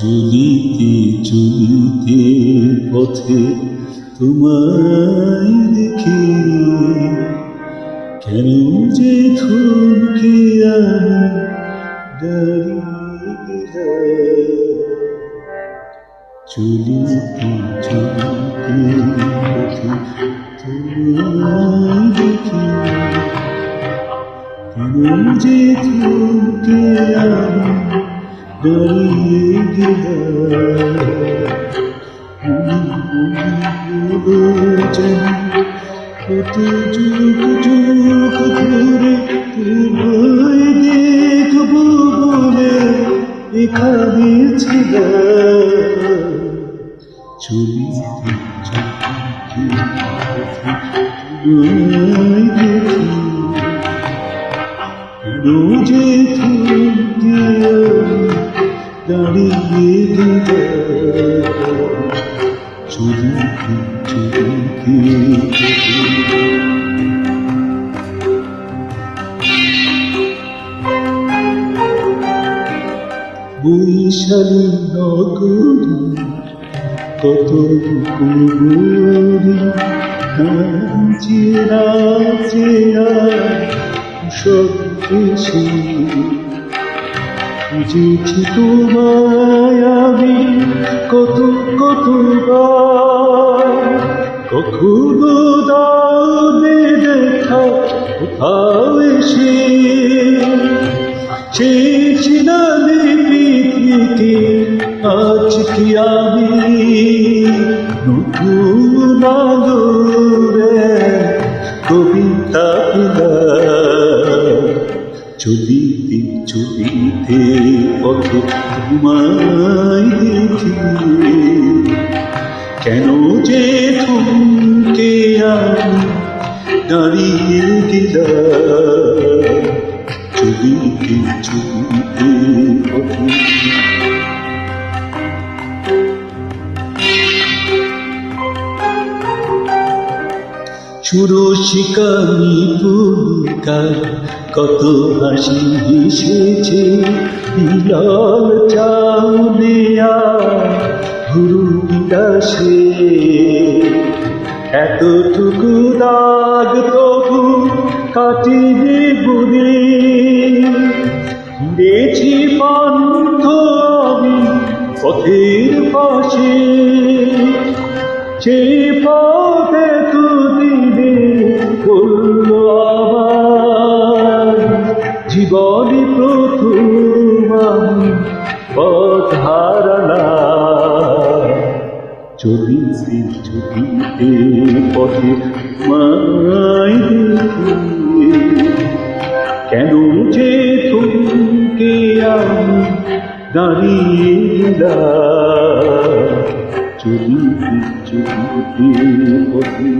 চলিতে চলিতে পথে তোমায় দেখি, কেন যে থমকে আমি দাঁড়িয়ে গেলাম। চলিতে চলিতে পথে তোমায় দেখি, কেন যে থমকে আমি দাঁড়িয়ে গেলাম। কত যুগ যুগ ধরে তোমায় দেখব বলে এখানে ছিলাম। চলিতে চলিতে তোমায় দেখি, কেন যে থমকে দাঁড়িয়ে গেলাম। চলিতে চলিতে বৈশালী নগরী কত কুবুরি নাচে নাচে সব দেশে বুঝেছি তোমায় আমি কত কতবার। কখনো দাওনে দেখা কোথাও এসে চেয়েছিলাম পৃথিবীকে, আজ কি আমি নতুন আলোরে কবিতা পেলাম। চলিতে চলিতে পথে তোমায় দেখি, কেন যে থমকে আমি দাঁড়িয়ে গেলাম। চলিতে চলিতে পথে সুরশিকানি ভূমিকার কত হাসি হেসেছে বিলাল চাউনিয়া গুরু বিলাসে। এতটুকু দাগ তবু কাটিনি বুড়ি, ঘুরেছি পান্থ আমি পথের পাশে। যে পথে দুদিনে বলল আমার জীবনে প্রথম আমি পথ হারালাম। চলিতে চলিতে পথে তোমায় দেখি, কেন যে থমকে আমি দাঁড়িয়ে গেলাম। চলিতে চলিতে পথে